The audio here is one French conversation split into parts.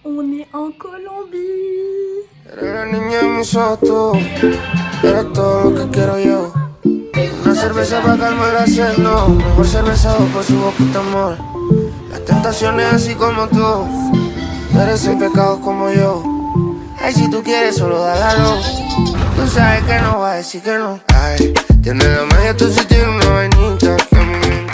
On est en Colombie. Eres la niña de mis ojos, tú. Eres todo lo que quiero yo. Una cerveza para calmar la sed, no. Mejor cervezado por su boquita, amor. Las tentaciones así como tú. Eres sin pecado como yo. Ay, si tú quieres, solo dálalo. Tú sabes que no va a decir que no. Ay, tienes la magia, tú sí tienes una vainita que a mí me encanta.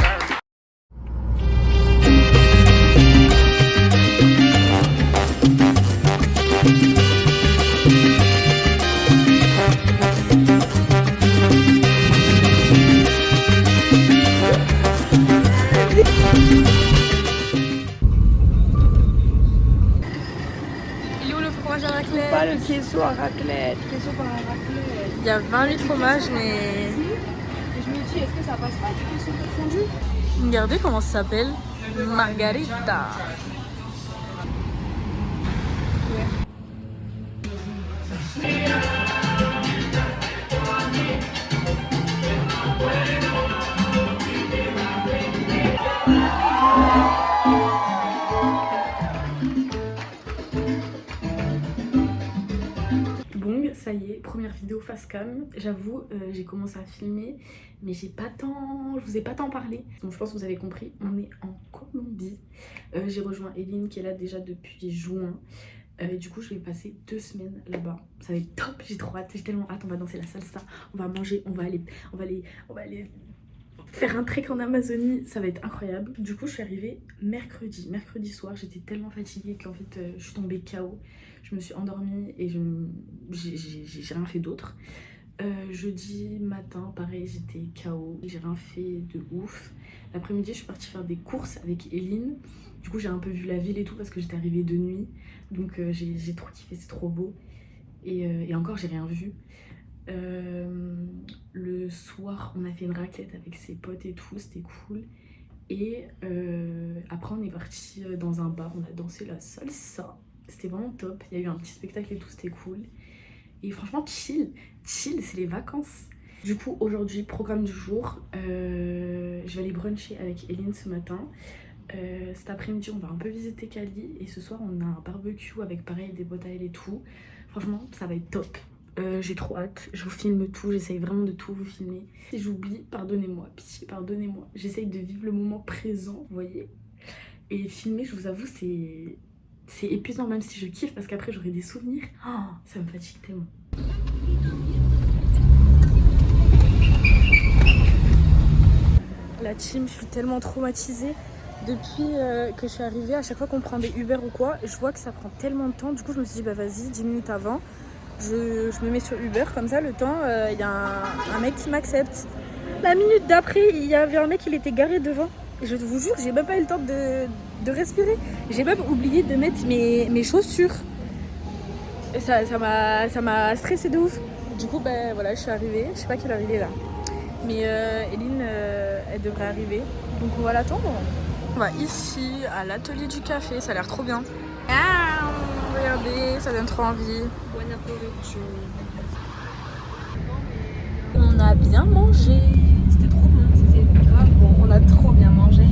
Il est où le fromage à raclette? Pas le queso à raclette, queso par la raclette. Il y a 20 000 fromages, mais... Et je me dis, est-ce que ça passe pas du queso fondu? Regardez comment ça s'appelle. Margarita. Bon, ça y est, première vidéo face cam. J'avoue, j'ai commencé à filmer, mais je vous ai pas tant parlé. Donc je pense que vous avez compris, on est en Colombie. J'ai rejoint Eline qui est là déjà depuis juin. Du coup, je vais passer 2 semaines là-bas. Ça va être top, j'ai trop hâte, j'ai tellement hâte. On va danser la salsa, on va manger, on va aller faire un trek en Amazonie, ça va être incroyable. Du coup, je suis arrivée mercredi soir. J'étais tellement fatiguée qu'en fait, je suis tombée KO. Je me suis endormie et j'ai rien fait d'autre. Jeudi matin, pareil, j'étais KO. J'ai rien fait de ouf. L'après-midi, je suis partie faire des courses avec Eline. Du coup, j'ai un peu vu la ville et tout parce que j'étais arrivée de nuit. Donc, j'ai trop kiffé, c'est trop beau. Et encore, j'ai rien vu. Le soir, on a fait une raclette avec ses potes et tout, c'était cool. Et après, on est parti dans un bar, on a dansé la salsa. C'était vraiment top. Il y a eu un petit spectacle et tout, c'était cool. Et franchement, chill, c'est les vacances. Du coup, aujourd'hui, programme du jour, je vais aller bruncher avec Eline ce matin. Cet après-midi, on va un peu visiter Cali. Et ce soir, on a un barbecue avec pareil des bottes à elle et tout. Franchement, ça va être top. J'ai trop hâte, je vous filme tout, j'essaye vraiment de tout vous filmer. Si j'oublie, pardonnez-moi, pitié, pardonnez-moi. J'essaye de vivre le moment présent, vous voyez. Et filmer, je vous avoue, c'est épuisant, même si je kiffe, parce qu'après j'aurai des souvenirs. Oh, ça me fatigue tellement. La team, je suis tellement traumatisée. Depuis que je suis arrivée, à chaque fois qu'on prend des Uber ou quoi, je vois que ça prend tellement de temps. Du coup, je me suis dit, bah vas-y, 10 minutes avant. Je me mets sur Uber, comme ça le temps, il y a un mec qui m'accepte. La minute d'après, il y avait un mec, il était garé devant. Et je vous jure, j'ai même pas eu le temps de respirer. J'ai même oublié de mettre mes chaussures. Et ça m'a stressé de ouf. Du coup, ben voilà, je suis arrivée. Je sais pas quelle heure il est là. Mais Eline, elle devrait arriver. Donc on va l'attendre. On va ici, à l'atelier du café. Ça a l'air trop bien. Ah, regardez, ça donne trop envie. On a bien mangé, c'était trop bon, c'était grave bon, on a trop bien mangé.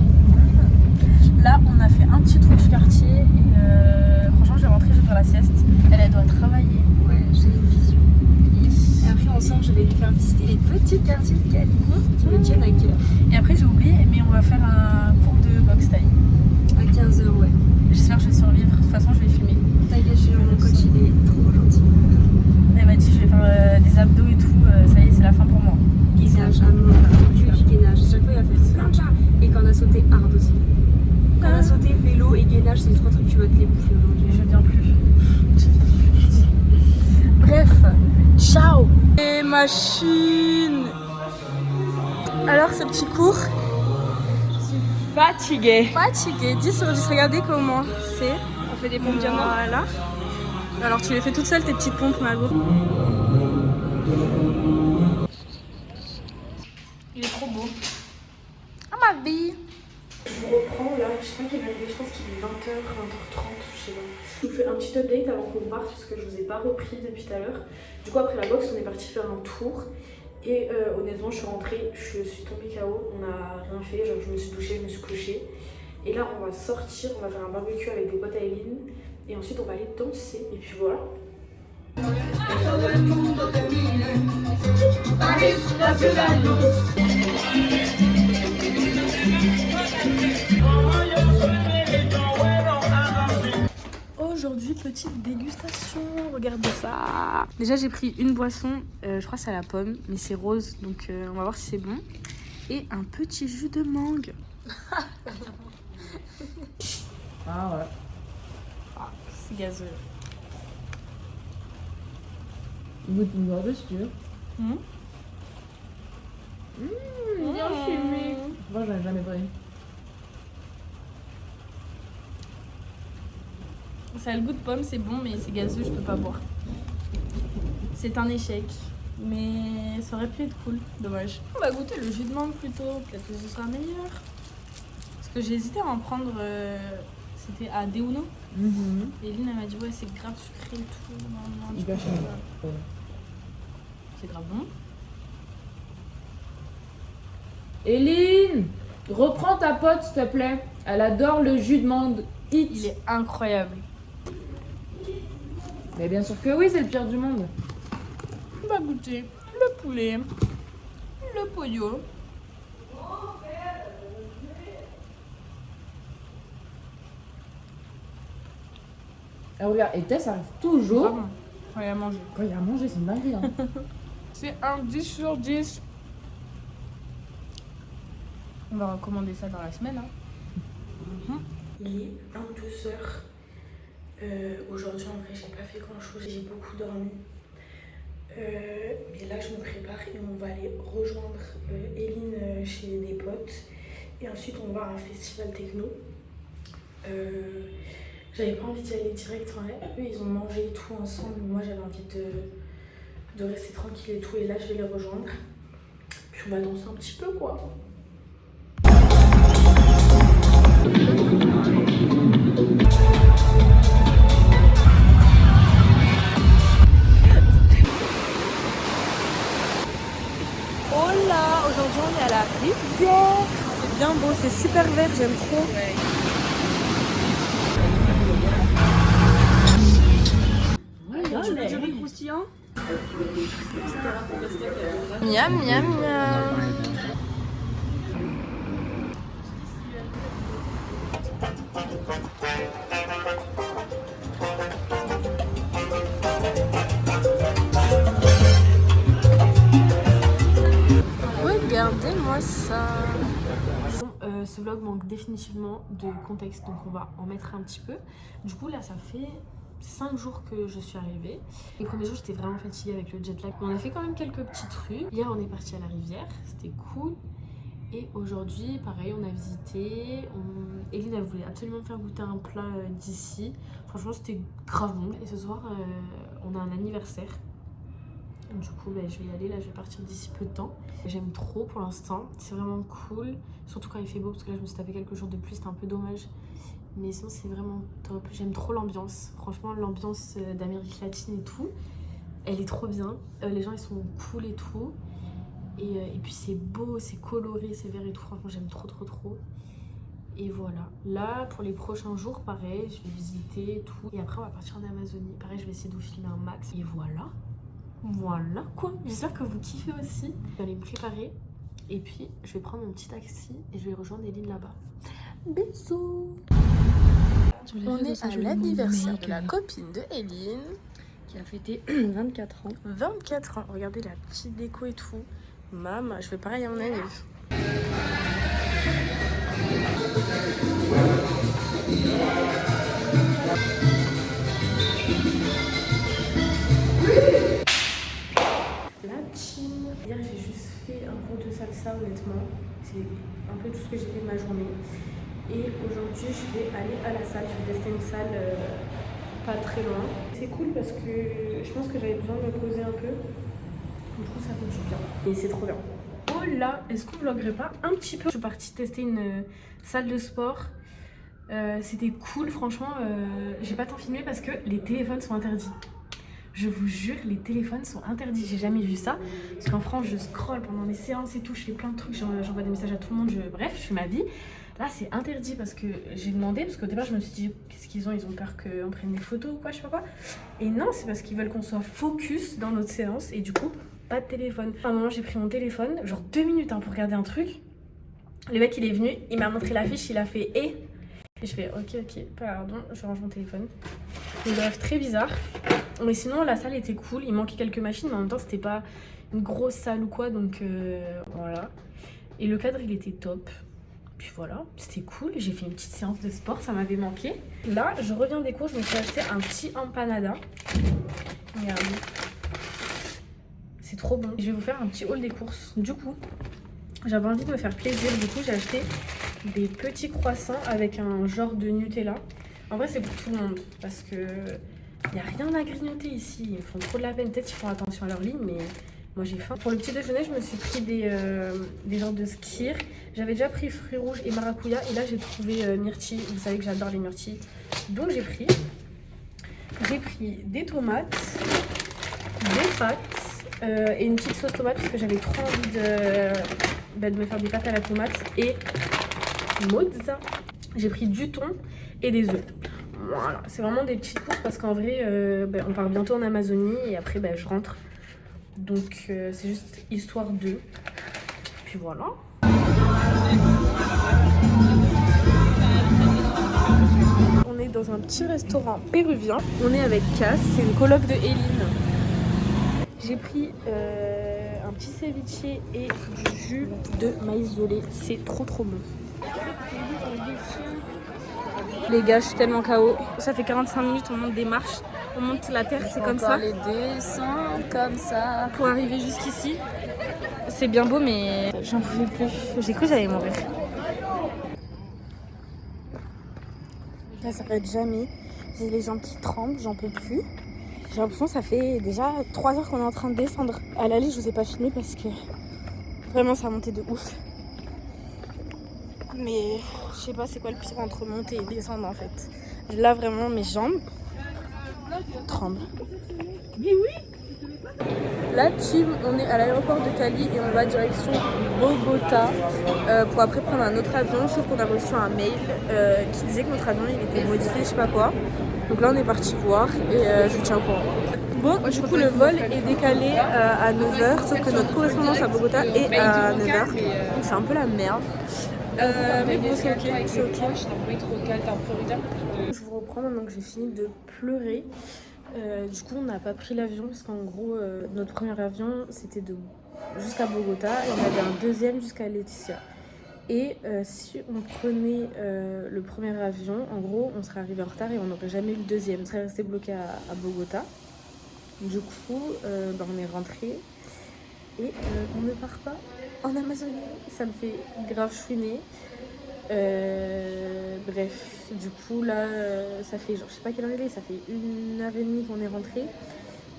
Là, on a fait un petit tour du quartier et franchement, je vais rentrer, je vais faire la sieste. Elle doit travailler. Ouais, j'ai une vision. Et après, on sort, je vais lui faire visiter les petits quartiers de Cali qui me tiennent à cœur. Et après, j'ai oublié, mais on va faire un cours de boxe taille. À 15h, ouais. J'espère que je vais survivre, de toute façon, je vais filmer. T'inquiète, mon coach, il est trop gentil. Elle m'a dit, je vais faire des abdos et tout, ça y est, c'est la fin pour moi. Gainage, amour, tu dis gainage. Chaque fois, il a fait plein de choses. Et quand on a sauté hard aussi. Quand on a sauté vélo et gainage, c'est les 3 trucs que tu vas te les bouffer aujourd'hui. Je viens plus. Bref, ciao. Et machine. Alors, ce petit cours? Fatiguée. 10 sur 10, regardez comment c'est. On fait des pompes diamants. Voilà. Alors tu les fais toutes seules tes petites pompes, Malo. Il est trop beau. Ah ma vie. Je vous reprends là, je sais pas quelle heure il est, je pense qu'il est 20h, 20h30, je sais pas. Je vous fais un petit update avant qu'on parte parce que je vous ai pas repris depuis tout à l'heure. Du coup après la boxe on est parti faire un tour. Et honnêtement je suis rentrée, je suis tombée KO, on n'a rien fait, genre je me suis douchée, je me suis couchée. Et là on va sortir, on va faire un barbecue avec des potes à Eline. Et et ensuite on va aller danser. Et puis voilà. Aujourd'hui, petite dégustation, regardez ça. Déjà j'ai pris une boisson, je crois que c'est à la pomme, mais c'est rose, donc on va voir si c'est bon. Et un petit jus de mangue. Ah ouais. Ah, c'est gazeux. Goûte une gorgée si tu veux. Bien fumé. Moi j'en ai jamais pris. Ça a le goût de pomme, c'est bon, mais c'est gazeux, je peux pas boire. C'est un échec, mais ça aurait pu être cool, dommage. On va goûter le jus de mangue plutôt, peut-être que ce sera meilleur. Parce que j'ai hésité à en prendre, c'était à Deuno. Et Lynn elle m'a dit ouais c'est grave sucré et tout. Non, tu Hyper peux cher. pas. C'est grave bon. Eline, reprends ta pote s'il te plaît. Elle adore le jus de mangue. Il est incroyable. Mais bien sûr que oui, c'est le pire du monde. On va goûter le poulet, le pollo. Et regarde, et Tess arrive toujours. Vraiment, faut aller à manger. Quand il y a à manger, c'est une dinguerie. Hein. C'est un 10 sur 10. On va recommander ça dans la semaine. Il est 22h. Aujourd'hui, en vrai, j'ai pas fait grand chose. J'ai beaucoup dormi. Mais là, je me prépare et on va aller rejoindre Eline chez des potes. Et ensuite, on va à un festival techno. J'avais pas envie d'y aller direct. Enfin, eux, ils ont mangé et tout ensemble. Moi, j'avais envie de rester tranquille et tout. Et là, je vais les rejoindre. Puis on va danser un petit peu, quoi. Oh là, aujourd'hui on est à la rivière. C'est bien beau, c'est super vert, j'aime trop. Tu veux du riz croustillant? Miam, miam, miam. Regardez-moi ça. Bon, ce vlog manque définitivement de contexte, donc on va en mettre un petit peu. Du coup là ça fait 5 jours que je suis arrivée. Les premiers jours j'étais vraiment fatiguée avec le jet lag. On a fait quand même quelques petits trucs. Hier on est parti à la rivière, c'était cool. Et aujourd'hui pareil on a visité. Eline elle voulait absolument me faire goûter un plat d'ici. Franchement c'était grave bon. Et ce soir on a un anniversaire. Du coup je vais y aller, là je vais partir d'ici peu de temps. J'aime trop pour l'instant, c'est vraiment cool. Surtout quand il fait beau parce que là je me suis tapé quelques jours de pluie, c'était un peu dommage. Mais sinon c'est vraiment top, j'aime trop l'ambiance. Franchement l'ambiance d'Amérique latine et tout, elle est trop bien. Les gens ils sont cool et tout. Et puis c'est beau, c'est coloré, c'est vert et tout, franchement j'aime trop. Et voilà, là pour les prochains jours pareil, je vais visiter et tout. Et après on va partir en Amazonie, pareil je vais essayer de vous filmer un max. Et voilà quoi, j'espère que vous kiffez aussi. Je vais aller me préparer et puis je vais prendre mon petit taxi et je vais rejoindre Eline là-bas. Bisous. On est à l'anniversaire de la copine de Eline Qui a fêté 24 ans. 24 ans, regardez la petite déco et tout. Maman, je fais pareil à mon anniversaire. La team. Hier j'ai juste fait un cours de salsa honnêtement. C'est un peu tout ce que j'ai fait de ma journée. Et aujourd'hui je vais aller à la salle. Je vais tester une salle pas très loin. C'est cool parce que je pense que j'avais besoin de me poser un peu. Du coup ça fait du bien. Et c'est trop bien. Oh là, est-ce qu'on vloguerait pas un petit peu? Je suis partie tester une salle de sport. C'était cool franchement. J'ai pas tant filmé parce que les téléphones sont interdits. Je vous jure, les téléphones sont interdits. J'ai jamais vu ça. Parce qu'en France, je scrolle pendant les séances et tout. Je fais plein de trucs. J'envoie des messages à tout le monde. Bref, je fais ma vie. Là, c'est interdit parce que j'ai demandé, parce qu'au départ, je me suis dit, qu'est-ce qu'ils ont? Ils ont peur qu'on prenne des photos ou quoi, je sais pas quoi. Et non, c'est parce qu'ils veulent qu'on soit focus dans notre séance et du coup, pas de téléphone. À un moment, j'ai pris mon téléphone, genre 2 minutes hein, pour regarder un truc. Le mec, il est venu, il m'a montré l'affiche, il a fait et je fais ok, pardon, je range mon téléphone. Donc, bref, très bizarre. Mais sinon, la salle était cool, il manquait quelques machines, mais en même temps, c'était pas une grosse salle ou quoi, donc voilà. Et le cadre, il était top. Puis voilà, c'était cool. J'ai fait une petite séance de sport, ça m'avait manqué. Là, je reviens des cours, je me suis acheté un petit empanada. Regardez. C'est trop bon. Je vais vous faire un petit haul des courses. Du coup, j'avais envie de me faire plaisir. Du coup, j'ai acheté des petits croissants avec un genre de Nutella. En vrai, c'est pour tout le monde parce que il n'y a rien à grignoter ici. Ils me font trop de la peine. Peut-être qu'ils font attention à leur ligne, mais moi j'ai faim. Pour le petit déjeuner, je me suis pris des genres de skyr. J'avais déjà pris fruits rouges et maracuya. Et là, j'ai trouvé myrtilles. Vous savez que j'adore les myrtilles. Donc, j'ai pris des tomates, des pâtes et une petite sauce tomate parce que j'avais trop envie de me faire des pâtes à la tomate et mozza. J'ai pris du thon et des œufs. Voilà, c'est vraiment des petites courses parce qu'en vrai, on part bientôt en Amazonie et après, je rentre. Donc, c'est juste histoire de. Puis voilà. On est dans un petit restaurant péruvien. On est avec Cass, c'est une coloc de Eline. J'ai pris un petit ceviche et du jus de maïs isolé. C'est trop bon. Les gars, je suis tellement KO. Ça fait 45 minutes, on monte des marches. On monte la terre, c'est comme ça. Les descendre comme ça. Pour arriver jusqu'ici. C'est bien beau, mais j'en pouvais plus. J'ai cru que j'allais mourir. Là, ça s'arrête jamais. J'ai les jambes qui tremblent, j'en peux plus. J'ai l'impression que ça fait déjà 3 heures qu'on est en train de descendre. À l'aller, je vous ai pas filmé parce que vraiment ça a monté de ouf. Mais je sais pas c'est quoi le pire entre monter et descendre en fait. Là vraiment mes jambes tremblent. La team, on est à l'aéroport de Cali et on va direction Bogota pour après prendre un autre avion. Sauf qu'on a reçu un mail qui disait que notre avion il était modifié, je sais pas quoi. Donc là on est parti voir et je vous tiens au courant. Bon, du coup le vol est décalé à 9h, sauf que notre correspondance à Bogota est à 9h. Donc c'est un peu la merde. Mais bon c'est ok, c'est ok. Je vous reprends maintenant que j'ai fini de pleurer. Du coup on n'a pas pris l'avion parce qu'en gros notre premier avion c'était jusqu'à Bogota et on avait un deuxième jusqu'à Leticia. Et si on prenait le premier avion, en gros on serait arrivé en retard et on n'aurait jamais eu le deuxième. On serait resté bloqué à Bogota. Du coup on est rentré et on ne part pas en Amazonie. Ça me fait grave chouiner. Bref, du coup là ça fait genre je sais pas quelle heure il est, ça fait 1h30 qu'on est rentré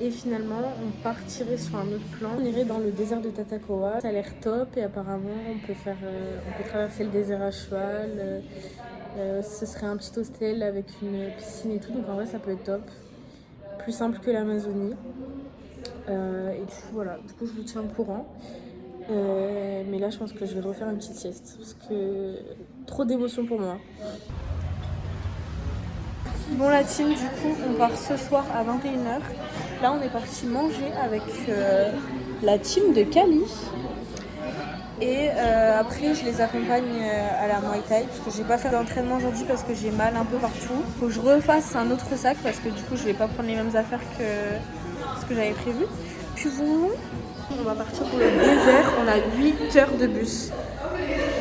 et finalement on partirait sur un autre plan, on irait dans le désert de Tatacoa, ça a l'air top et apparemment on peut traverser le désert à cheval, ce serait un petit hostel avec une piscine et tout, donc en vrai ça peut être top, plus simple que l'Amazonie et du coup voilà, du coup je vous tiens au courant. Mais là je pense que je vais refaire une petite sieste parce que trop d'émotions pour moi. Bon la team, du coup on part ce soir à 21h. Là on est parti manger avec la team de Cali. Et après je les accompagne à la Muay Thai parce que j'ai pas fait d'entraînement aujourd'hui parce que j'ai mal un peu partout. Faut que je refasse un autre sac parce que du coup je vais pas prendre les mêmes affaires que ce que j'avais prévu. Puis voilà. On va partir pour le désert, on a 8 heures de bus.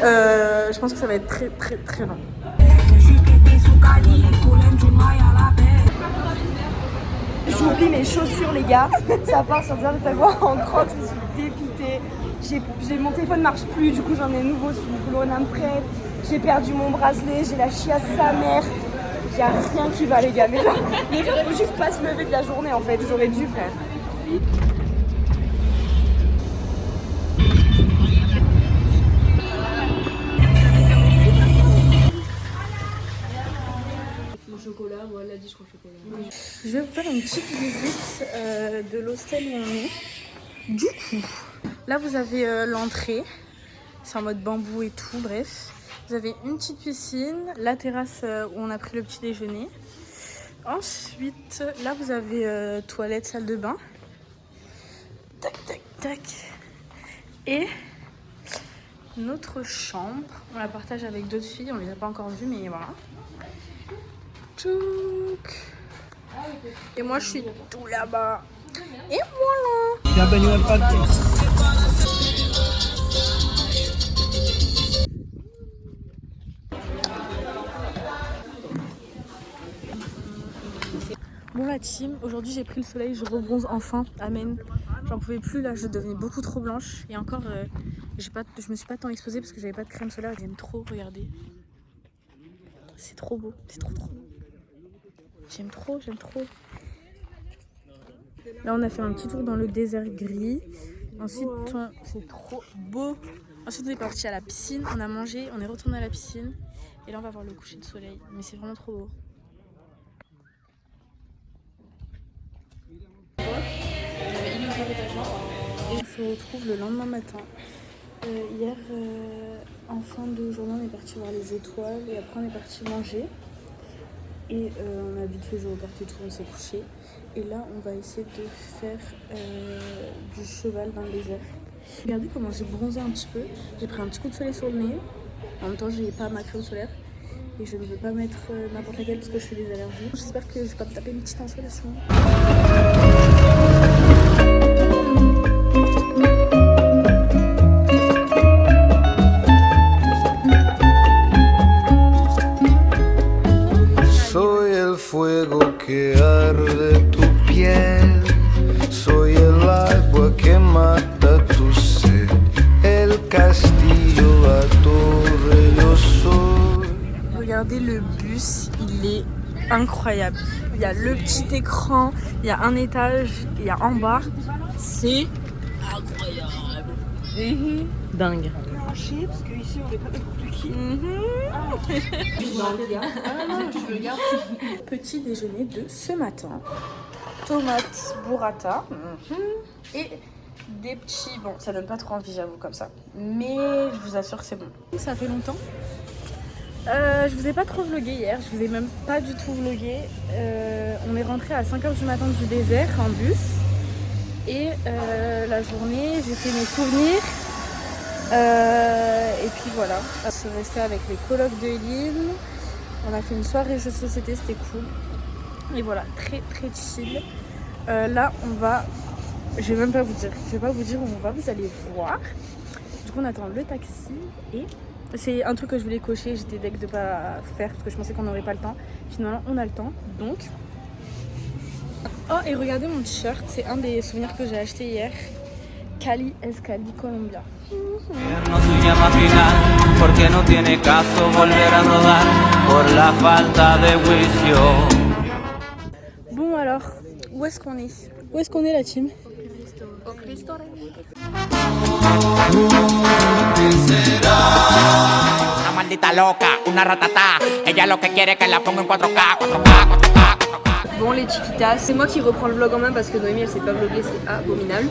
Je pense que ça va être très long. J'oublie mes chaussures les gars, ça part sur Désert de Tatacoa en crocs, je suis dépitée. Mon téléphone ne marche plus, du coup j'en ai un nouveau sur le Colonam prêt. J'ai perdu mon bracelet, j'ai la chiasse sa mère. Il n'y a rien qui va les gars, mais là, il faut juste pas se lever de la journée en fait, j'aurais dû frère. Chocolat, moi elle l'a dit, je crois chocolat. Je vais vous faire une petite visite de l'hostel où on est. Du coup, là vous avez l'entrée. C'est en mode bambou et tout, bref. Vous avez une petite piscine, la terrasse où on a pris le petit déjeuner. Ensuite, là vous avez toilette, salle de bain. Tac, tac, tac. Et notre chambre. On la partage avec d'autres filles, on les a pas encore vues, mais voilà. Tchouk. Et moi je suis tout là-bas. Et voilà. Bienvenue al parque. Bon la team, aujourd'hui j'ai pris le soleil, je rebronze enfin, amen. J'en pouvais plus là, je devenais beaucoup trop blanche. Et encore, je me suis pas tant exposée parce que j'avais pas de crème solaire. J'aime trop, regardez. C'est trop beau, c'est trop beau. J'aime trop, j'aime trop. Là on a fait un petit tour dans le désert gris. Ensuite, c'est trop beau. Ensuite on est parti à la piscine, on a mangé, on est retourné à la piscine. Et là on va voir le coucher de soleil. Mais c'est vraiment trop beau. On se retrouve le lendemain matin. Hier, en fin de journée, on est parti voir les étoiles et après on est parti manger. Et on a vite fait jouer aux cartes et tout, on s'est couché. Et là, on va essayer de faire du cheval dans le désert. Regardez comment j'ai bronzé un petit peu. J'ai pris un petit coup de soleil sur le nez. En même temps, j'ai pas ma crème solaire. Et je ne veux pas mettre n'importe laquelle parce que je fais des allergies. J'espère que je vais pas me taper une petite insolation. Soy el fuego que arde tu piel, soy el agua que mata tu sed, el castillo, la torre, yo soy. Regardez le bus, il est incroyable. Il y a le petit écran, il y a un étage, il y a en bas. C'est incroyable. Dingue. Marcher, parce qu'ici on n'est pas n'importe qui. Petit déjeuner de ce matin. Tomates burrata. Et des petits... Bon, ça donne pas trop envie, j'avoue, comme ça. Mais je vous assure que c'est bon. Ça fait longtemps. Je vous ai pas trop vlogué hier. Je vous ai même pas du tout vlogué. On est rentré à 5h du matin du désert en bus. Et la journée, j'ai fait mes souvenirs. Et puis voilà, je suis restée avec les colocs de Eline. On a fait une soirée jeux de société, c'était cool. Et voilà, très très chill. Là on va, je vais même pas vous dire, je vais pas vous dire où on va, vous allez voir. Du coup on attend le taxi et c'est un truc que je voulais cocher, j'étais deg de pas faire parce que je pensais qu'on n'aurait pas le temps. Finalement on a le temps, donc. Oh et regardez mon t-shirt, c'est un des souvenirs que j'ai acheté hier. Cali Escali Colombia. No su llama final, porque no tiene caso volver a rodar por la falta de juicio. Bon alors, où est-ce qu'on est? Où est-ce qu'on est la team? Au Cristo. Una maldita loca, una ratata. Ella lo que quiere es que la ponga en 4K, 4K, 4K. Bon les chiquitas, c'est moi qui reprends le vlog en main parce que Noémie elle sait pas vlogger, c'est abominable.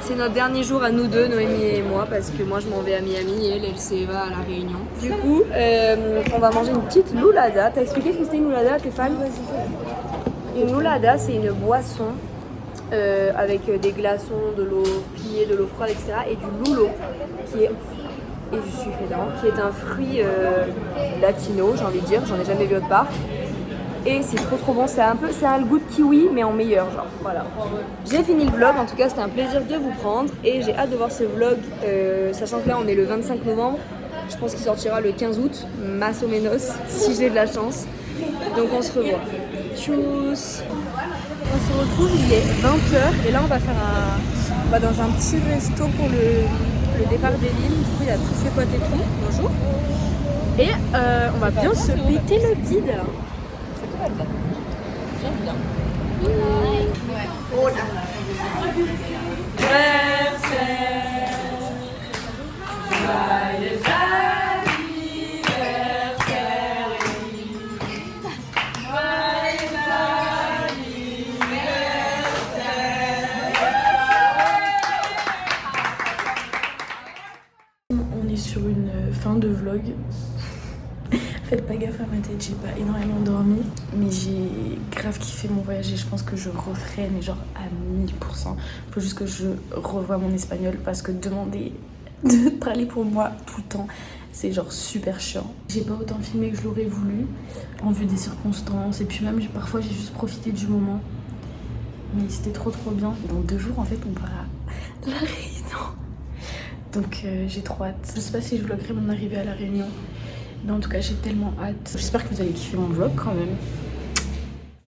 C'est notre dernier jour à nous deux, Noémie et moi, parce que moi je m'en vais à Miami et elle s'en va à La Réunion. Du coup, on va manger une petite loulada. T'as expliqué ce que c'était une loulada, tes fans? Une loulada, c'est une boisson avec des glaçons, de l'eau pliée, de l'eau froide, etc. et du loulo qui est... et du sucre dedans, qui est un fruit latino, j'ai envie de dire, j'en ai jamais vu autre part. Et c'est trop bon, c'est un le goût de kiwi mais en meilleur genre, voilà. J'ai fini le vlog, en tout cas c'était un plaisir de vous prendre et j'ai hâte de voir ce vlog, sachant que là on est le 25 novembre, je pense qu'il sortira le 15 août, más o menos, si j'ai de la chance. Donc on se revoit. Tchuss. On se retrouve, il est 20h et là on va faire on va dans un petit resto pour le départ d'Eline. Du coup il y a tous ses potes et tout, bonjour. Et on va bien se péter le bide. J'aime bien. On est sur une fin de vlog. à ma tête, j'ai pas énormément dormi, mais j'ai grave kiffé mon voyage et je pense que je referai, mais genre à 1000%. Faut juste que je revoie mon espagnol parce que demander de parler pour moi tout le temps, c'est genre super chiant. J'ai pas autant filmé que je l'aurais voulu, en vue des circonstances, et puis même parfois j'ai juste profité du moment. Mais c'était trop bien. Dans 2 jours en fait on part à La Réunion. Donc j'ai trop hâte. Je sais pas si je vloggerai mon arrivée à La Réunion. Mais en tout cas j'ai tellement hâte. J'espère que vous allez kiffer mon vlog quand même.